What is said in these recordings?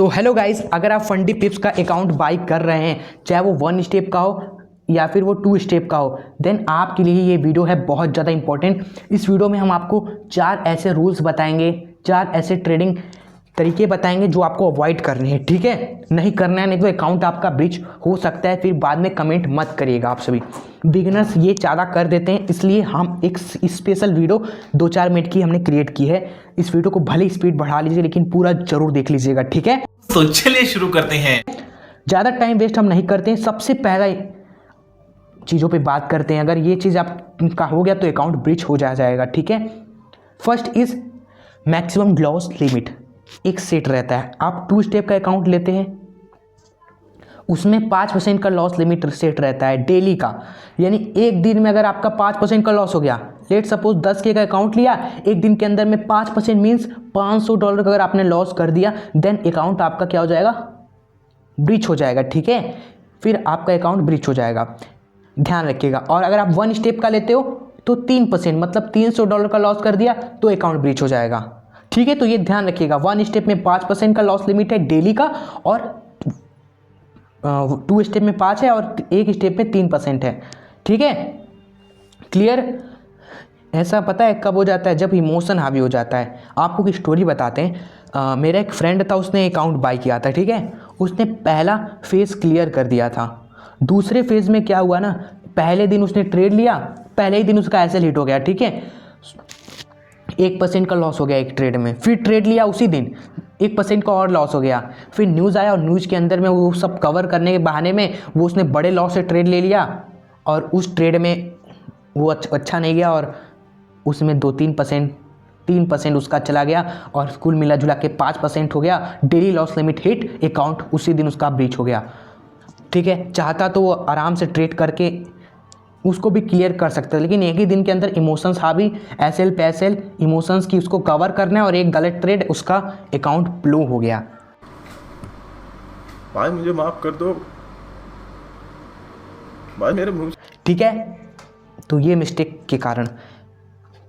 So hello guys, अगर आप Fundy पिप्स का अकाउंट बाई कर रहे हैं, चाहे वो 1 स्टेप का हो या फिर वो 2 स्टेप का हो, देन आपके लिए ये वीडियो है बहुत ज़्यादा इंपॉर्टेंट। इस वीडियो में हम आपको 4 ऐसे रूल्स बताएंगे, 4 ऐसे ट्रेडिंग तरीके बताएंगे जो आपको अवॉइड करने हैं। ठीक है, नहीं करना है, नहीं तो अकाउंट आपका ब्रिच हो सकता है। फिर बाद में कमेंट मत करिएगा। आप सभी बिगिनर्स ये ज़्यादा कर देते हैं, इसलिए हम एक स्पेशल वीडियो 2-4 मिनट की हमने क्रिएट की है। इस वीडियो को भले स्पीड बढ़ा लीजिए, लेकिन पूरा जरूर देख लीजिएगा। ठीक है, तो चलिए शुरू करते हैं। ज़्यादा टाइम वेस्ट हम नहीं करते हैं। सबसे पहला चीज़ों पे बात करते हैं। अगर ये चीज़ आपका हो गया तो अकाउंट ब्रिच हो जाएगा। ठीक है, first is maximum loss limit. एक सेट रहता है, आप 2 स्टेप का अकाउंट लेते हैं, उसमें 5% का लॉस लिमिट सेट रहता है डेली का। यानी एक दिन में अगर आपका 5% का लॉस हो गया, लेट सपोज 10K का अकाउंट लिया, एक दिन के अंदर में 5% मीन्स $500 का अगर आपने लॉस कर दिया, देन अकाउंट आपका क्या हो जाएगा, ब्रिच हो जाएगा। ठीक है, फिर आपका अकाउंट ब्रिच हो जाएगा, ध्यान रखिएगा। और अगर आप 1 स्टेप का लेते हो तो 3% मतलब $300 का लॉस कर दिया तो अकाउंट ब्रिच हो जाएगा। ठीक है, तो ये ध्यान रखिएगा। 1 स्टेप में 5% का लॉस लिमिट है डेली का, और 2 स्टेप में 5 है, और 1 स्टेप में 3% है। ठीक है, क्लियर। ऐसा पता है कब हो जाता है, जब इमोशन हावी हो जाता है। आपको एक स्टोरी बताते हैं। मेरा एक फ्रेंड था, उसने अकाउंट बाय किया था। ठीक है, उसने पहला फेज क्लियर कर दिया था। दूसरे फेज में क्या हुआ ना, पहले दिन उसने ट्रेड लिया, पहले ही दिन उसका एसएल हिट हो गया। ठीक है, 1% का लॉस हो गया एक ट्रेड में। फिर ट्रेड लिया, उसी दिन 1% का और लॉस हो गया। फिर न्यूज़ आया, और न्यूज़ के अंदर में वो सब कवर करने के बहाने में वो उसने बड़े लॉस से ट्रेड ले लिया, और उस ट्रेड में वो अच्छा नहीं गया, और उसमें 3% उसका चला गया, और कुल मिला जुला के 5% हो गया। Daily loss limit hit, account उसी दिन उसका ब्रीच हो गया। ठीक है, चाहता तो वो आराम से ट्रेड करके उसको भी क्लियर कर सकते हैं, लेकिन एक ही दिन के अंदर इमोशंस हावी, एसएल पे एसएल इमोशंस की उसको कवर करना है, और एक गलत ट्रेड उसका अकाउंट ब्लो हो गया। भाई मुझे माफ कर दो भाई, मेरे मुंह। ठीक है, तो ये मिस्टेक के कारण,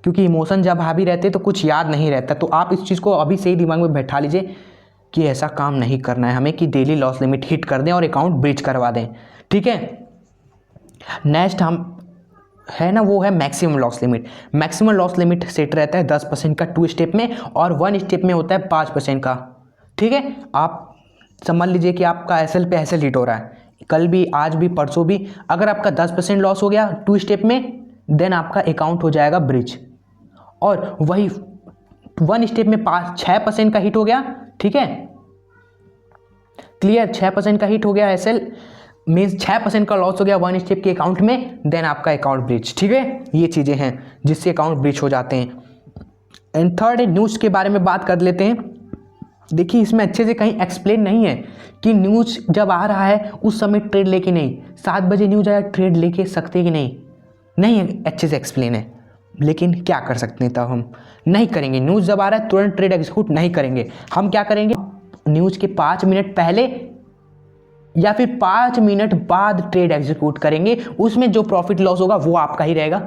क्योंकि इमोशन जब हावी रहते तो कुछ याद नहीं रहता, तो आप इस चीज़ को अभी से ही दिमाग में बैठा लीजिए कि ऐसा काम नहीं करना है हमें कि डेली लॉस लिमिट हिट कर दें और अकाउंट ब्रीच करवा दें। ठीक है, नेक्स्ट हम है ना, वो है maximum loss limit. Maximum loss limit set रहता है 10% का 2 स्टेप में, और 1 स्टेप में होता है 5% का। ठीक है, आप समझ लीजिए कि आपका एसएल पे एसएल हिट हो रहा है, कल भी, आज भी, परसों भी। अगर आपका 10% लॉस हो गया 2 स्टेप में, देन आपका अकाउंट हो जाएगा ब्रिच। और वही 1 स्टेप में 6% का हिट हो गया। ठीक है, क्लियर, 6% का हिट हो गया एसएल मीन्स 6% का लॉस हो गया 1 स्टेप के अकाउंट में, देन आपका अकाउंट ब्रिच। ठीक है, ये चीज़ें हैं जिससे अकाउंट ब्रिच हो जाते हैं। एंड थर्ड, न्यूज़ के बारे में बात कर लेते हैं। देखिए, इसमें अच्छे से कहीं एक्सप्लेन नहीं है कि न्यूज़ जब आ रहा है उस समय ट्रेड लेके नहीं, 7 बजे न्यूज़ आया ट्रेड लेके सकते कि नहीं अच्छे से एक्सप्लेन है। लेकिन क्या कर सकते हैं, तब हम नहीं करेंगे। न्यूज़ जब आ रहा है तुरंत ट्रेड एग्जीक्यूट नहीं करेंगे। हम क्या करेंगे, न्यूज़ के 5 मिनट पहले या फिर 5 मिनट बाद ट्रेड एग्जीक्यूट करेंगे। उसमें जो प्रॉफिट लॉस होगा वो आपका ही रहेगा,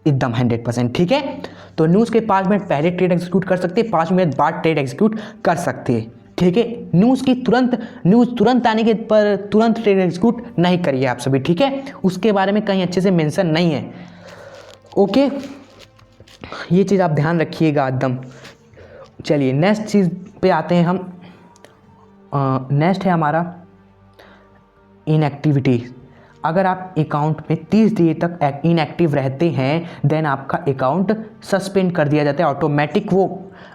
एकदम 100%। ठीक है, तो न्यूज़ के 5 मिनट पहले ट्रेड एग्जीक्यूट कर सकते हैं, 5 मिनट बाद ट्रेड एग्जीक्यूट कर सकते हैं। ठीक है, न्यूज़ तुरंत आने के पर तुरंत ट्रेड एग्जीक्यूट नहीं करिए आप सभी। ठीक है, उसके बारे में कहीं अच्छे से मेंशन नहीं है। ओके, ये चीज़ आप ध्यान रखिएगा एकदम। चलिए नेक्स्ट चीज़ पे आते हैं हम। नेक्स्ट है हमारा इनएक्टिविटी। अगर आप अकाउंट में 30 दिन तक इनएक्टिव रहते हैं, देन आपका अकाउंट सस्पेंड कर दिया जाता है ऑटोमेटिक। वो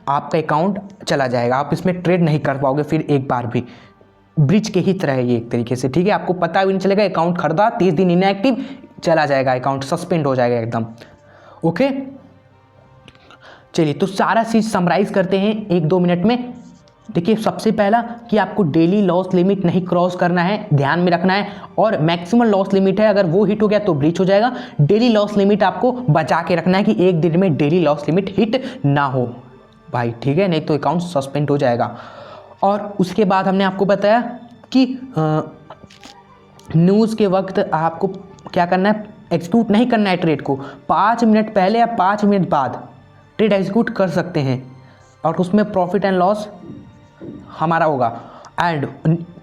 आपका अकाउंट चला जाएगा, आप इसमें ट्रेड नहीं कर पाओगे फिर एक बार भी। ब्रिज के ही तरह है ये एक तरीके से। ठीक है, आपको पता भी नहीं चलेगा, अकाउंट खरीदा, 30 दिन इनएक्टिव, चला जाएगा, अकाउंट सस्पेंड हो जाएगा एकदम। ओके, चलिए तो सारा चीज़ समराइज करते हैं 1-2 मिनट में। देखिए, सबसे पहला कि आपको डेली लॉस लिमिट नहीं क्रॉस करना है, ध्यान में रखना है। और मैक्सिमम लॉस लिमिट है, अगर वो हिट हो गया तो ब्रीच हो जाएगा। डेली लॉस लिमिट आपको बचा के रखना है कि एक दिन में डेली लॉस लिमिट हिट ना हो भाई। ठीक है, नहीं तो अकाउंट सस्पेंड हो जाएगा। और उसके बाद हमने आपको बताया कि न्यूज़ के वक्त आपको क्या करना है, एग्जीक्यूट नहीं करना है ट्रेड को। 5 मिनट पहले या 5 मिनट बाद ट्रेड एग्जीक्यूट कर सकते हैं, और उसमें प्रॉफिट एंड लॉस हमारा होगा। एंड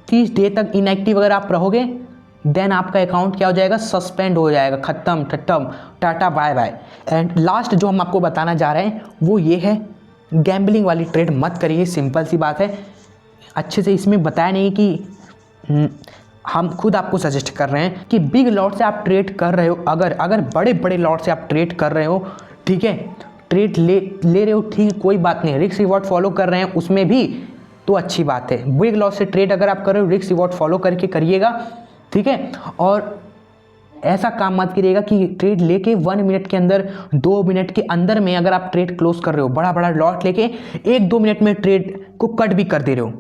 30 डे तक इनएक्टिव अगर आप रहोगे देन आपका अकाउंट क्या हो जाएगा, सस्पेंड हो जाएगा, ख़त्म ठट्टम tata bye bye. And last जो हम आपको बताना जा रहे हैं वो ये है, गैम्बलिंग वाली ट्रेड मत करिए, सिंपल सी बात है। अच्छे से इसमें बताया नहीं कि हम खुद आपको सजेस्ट कर रहे हैं कि बिग लॉट से आप ट्रेड कर रहे हो, अगर बड़े बड़े लॉट से आप ट्रेड कर रहे हो, ठीक है, ट्रेड ले रहे हो, ठीक है, कोई बात नहीं, रिस्क रिवॉर्ड फॉलो कर रहे हैं उसमें भी तो अच्छी बात है। बिग लॉट से ट्रेड अगर आप कर रहे हो, रिस्क रिवॉर्ड फॉलो करके करिएगा, ठीक है। और ऐसा काम मत करिएगा कि ट्रेड लेके 1 मिनट के अंदर, 2 मिनट के अंदर में अगर आप ट्रेड क्लोज कर रहे हो, बड़ा बड़ा लॉट लेके 1-2 मिनट में ट्रेड को कट भी कर दे रहे हो।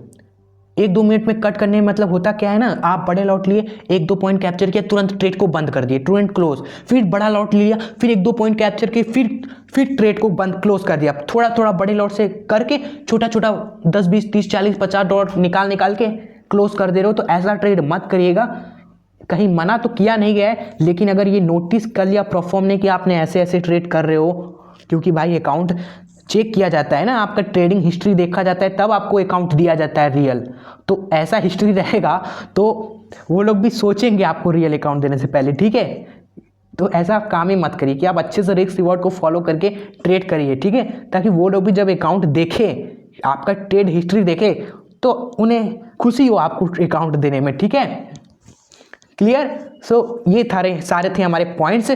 1-2 मिनट में कट करने में मतलब होता क्या है ना, आप बड़े लॉट लिए, 1-2 पॉइंट कैप्चर किया, तुरंत ट्रेड को बंद कर दिए, तुरंत क्लोज, फिर बड़ा लॉट लिया, फिर 1-2 पॉइंट कैप्चर किए, फिर ट्रेड को बंद क्लोज कर दिया। थोड़ा थोड़ा बड़े लॉट से करके छोटा छोटा 10, 20, 30, 40, 50 डॉट निकाल के क्लोज कर दे रहे हो। तो ऐसा ट्रेड मत करिएगा। कहीं मना तो किया नहीं गया है, लेकिन अगर ये नोटिस कर लिया परफॉर्म ने कि आपने ऐसे ऐसे ट्रेड कर रहे हो, क्योंकि भाई अकाउंट चेक किया जाता है ना, आपका ट्रेडिंग हिस्ट्री देखा जाता है, तब आपको अकाउंट दिया जाता है रियल। तो ऐसा हिस्ट्री रहेगा तो वो लोग भी सोचेंगे आपको रियल अकाउंट देने से पहले, ठीक है। तो ऐसा काम ही मत करिए कि आप अच्छे से रिस्क रिवॉर्ड को फॉलो करके ट्रेड करिए, ठीक है, ताकि वो लोग भी जब अकाउंट देखे, आपका ट्रेड हिस्ट्री देखे, तो उन्हें खुशी हो आपको अकाउंट देने में, ठीक है। क्लियर। सो ये सारे थे हमारे पॉइंट्स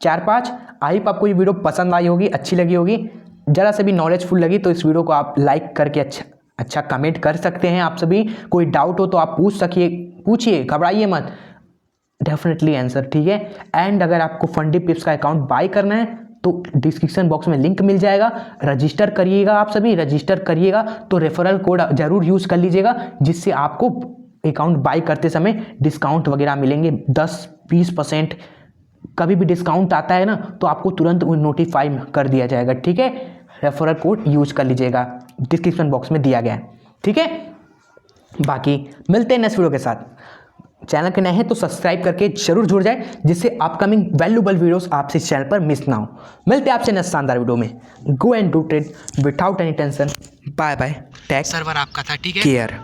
4-5। आई होप आपको ये वीडियो पसंद आई होगी, अच्छी लगी होगी, ज़रा से भी नॉलेजफुल लगी तो इस वीडियो को आप लाइक करके अच्छा कमेंट कर सकते हैं। आप सभी कोई डाउट हो तो आप पूछिए, घबराइए मत, डेफिनेटली आंसर, ठीक है। एंड अगर आपको फंडी पिप्स का अकाउंट बाय करना है तो डिस्क्रिप्शन बॉक्स में लिंक मिल जाएगा, रजिस्टर करिएगा, आप सभी रजिस्टर करिएगा, तो रेफरल कोड जरूर यूज़ कर लीजिएगा, जिससे आपको अकाउंट बाय करते समय डिस्काउंट वगैरह मिलेंगे, 10-20% कभी भी डिस्काउंट आता है ना तो आपको तुरंत नोटिफाई कर दिया जाएगा, ठीक है। रेफरल कोड यूज कर लीजिएगा, डिस्क्रिप्शन बॉक्स में दिया गया है, ठीक है। बाकी मिलते हैं नेक्स्ट वीडियो के साथ। चैनल के नए हैं तो सब्सक्राइब करके जरूर जुड़ जाए, जिससे अपकमिंग वैल्यूबल वीडियोस आपसे इस चैनल पर मिस ना हो। मिलते हैं आपसे नेक्स्ट शानदार वीडियो में। Go and do trade without any tension. Bye bye. Tech server आपका था, ठीक है, केयर।